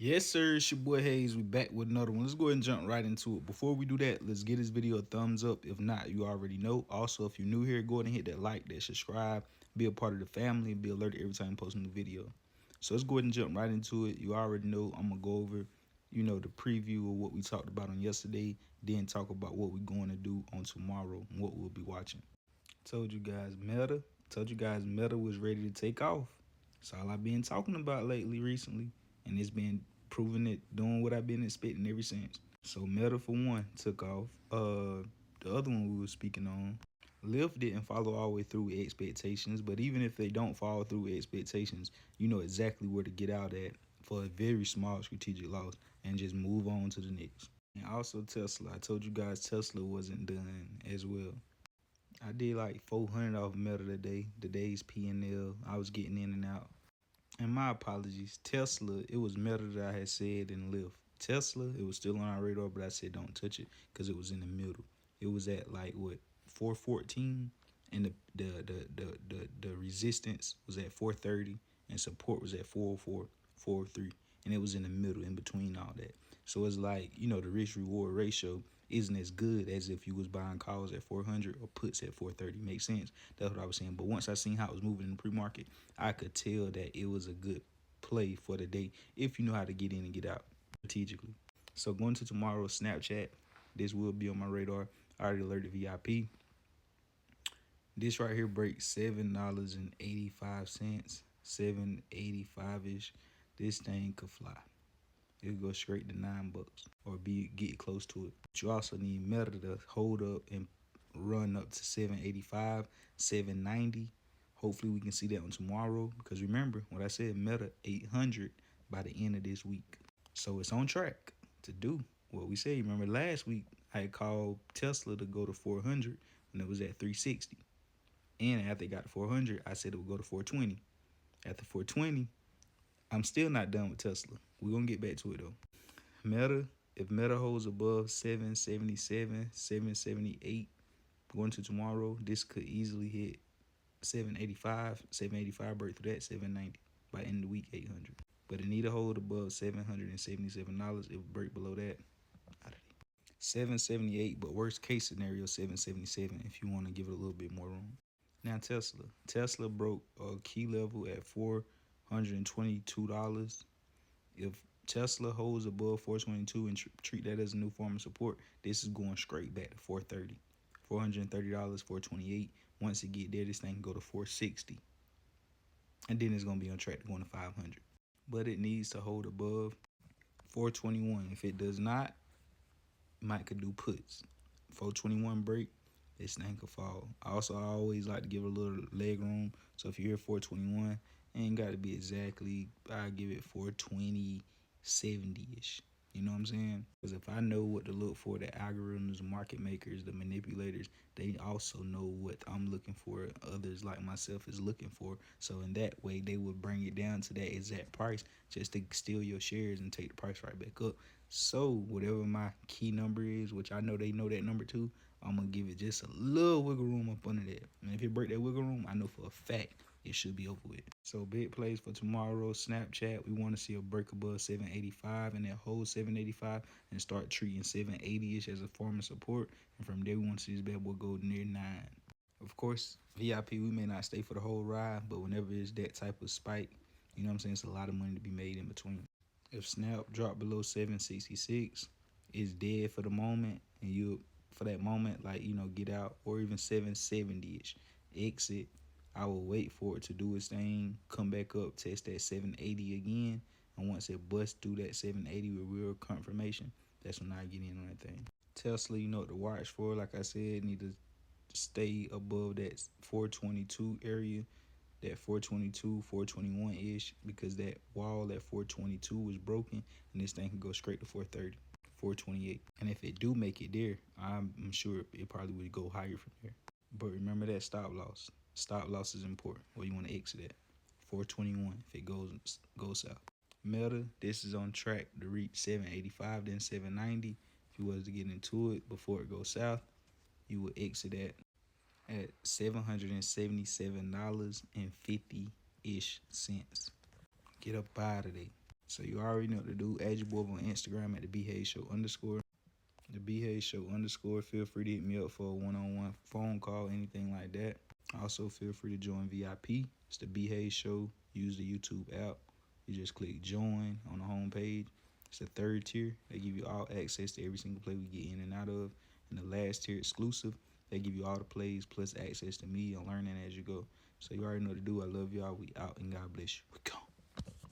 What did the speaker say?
Yes, sir. It's your boy Hayes. We back with another one. Let's go ahead and jump right into it. Before we do that, let's give this video a thumbs up. If not, you already know. Also, if you're new here, go ahead and hit that like, that subscribe, be a part of the family, and be alerted every time I post a new video. So let's go ahead and jump right into it. You already know I'm gonna go over, the preview of what we talked about on yesterday, then talk about what we're going to do on tomorrow and what we'll be watching. Told you guys Meta was ready to take off. That's all I've been talking about lately recently. And it's been proving it, doing what I've been expecting ever since. So Meta for one took off. The other one we were speaking on, Lyft didn't follow all the way through expectations, but even if they don't follow through expectations, you know exactly where to get out at for a very small strategic loss and just move on to the next. And also Tesla. I told you guys Tesla wasn't done as well. I did like 400 off Meta today. Today's P&L. I was getting in and out. And my apologies. Tesla, it was Meta that I had said in Lyft. Tesla, it was still on our radar, but I said don't touch it because it was in the middle. It was at like what 414, and the resistance was at 430, and support was at 404, 403, and it was in the middle, in between all that. So it's like the risk reward ratio isn't as good as if you was buying calls at 400 or puts at 430. Makes sense. That's what I was saying. But once I seen how it was moving in the pre-market, I could tell that it was a good play for the day if you know how to get in and get out strategically. So going to tomorrow's Snapchat, this will be on my radar. I already alerted VIP. This right here breaks $7.85, 7.85 ish. This thing could fly. It'll go straight to $9 or be get close to it. But you also need Meta to hold up and run up to 785, 790. Hopefully we can see that on tomorrow because remember what I said, Meta 800 by the end of this week. So it's on track to do what we said. Remember last week I had called Tesla to go to 400 when it was at 360. And after it got to 400, I said it would go to 420. After 420, I'm still not done with Tesla. We're going to get back to it though. Meta, if Meta holds above 777, 778 going to tomorrow, this could easily hit 785, 785 break through that, 790 by end of the week, 800. But it need to hold above $777. It will break below that. 778, but worst case scenario 777 if you want to give it a little bit more room. Now Tesla broke a key level at $422. If Tesla holds above 422 and treat that as a new form of support, this is going straight back to 430. $430, 428. Once it get there, this thing can go to 460. And then it's going to be on track to going to 500. But it needs to hold above 421. If it does not, might could do puts. 421 break, this thing could fall. I always like to give a little leg room. So if you're at 421, ain't got to be exactly, I give it 420, 70-ish. You know what I'm saying? Because if I know what to look for, the algorithms, the market makers, the manipulators, they also know what I'm looking for. Others like myself is looking for. So in that way, they would bring it down to that exact price just to steal your shares and take the price right back up. So whatever my key number is, which I know they know that number too, I'm going to give it just a little wiggle room up under that. And if it break that wiggle room, I know for a fact it should be over with. So big plays for tomorrow. Snapchat, we want to see a break above 785 and that whole 785 and start treating 780-ish as a form of support. And from there, we want to see this bad boy go near 9. Of course, VIP, we may not stay for the whole ride, but whenever it's that type of spike, you know what I'm saying, it's a lot of money to be made in between. If Snap drop below 766, it's dead for the moment, and you for that moment, like get out, or even 770-ish, exit. I will wait for it to do its thing, come back up, test that 780 again, and once it busts through that 780 with real confirmation, that's when I get in on that thing. Tesla, you know what to watch for. Like I said, need to stay above that 422 area, that 422, 421-ish, because that wall at 422 was broken, and this thing can go straight to 430, 428. And if it do make it there, I'm sure it probably would go higher from there. But remember that stop loss. Stop loss is important. Where you want to exit at 421 if it goes south. Meta, this is on track to reach 785, then 790. If you was to get into it before it goes south, you would exit at $777.50-ish. Get up out of there. So you already know what to do. Add your boy on Instagram at the B Hayes Show _. The B Hayes Show _. Feel free to hit me up for a one-on-one phone call, anything like that. Also, feel free to join VIP. It's the B Hayes Show. Use the YouTube app. You just click join on the home page. It's the third tier. They give you all access to every single play we get in and out of. And the last tier, exclusive, they give you all the plays plus access to me and learning as you go. So you already know what to do. I love y'all. We out, and God bless you. We gone.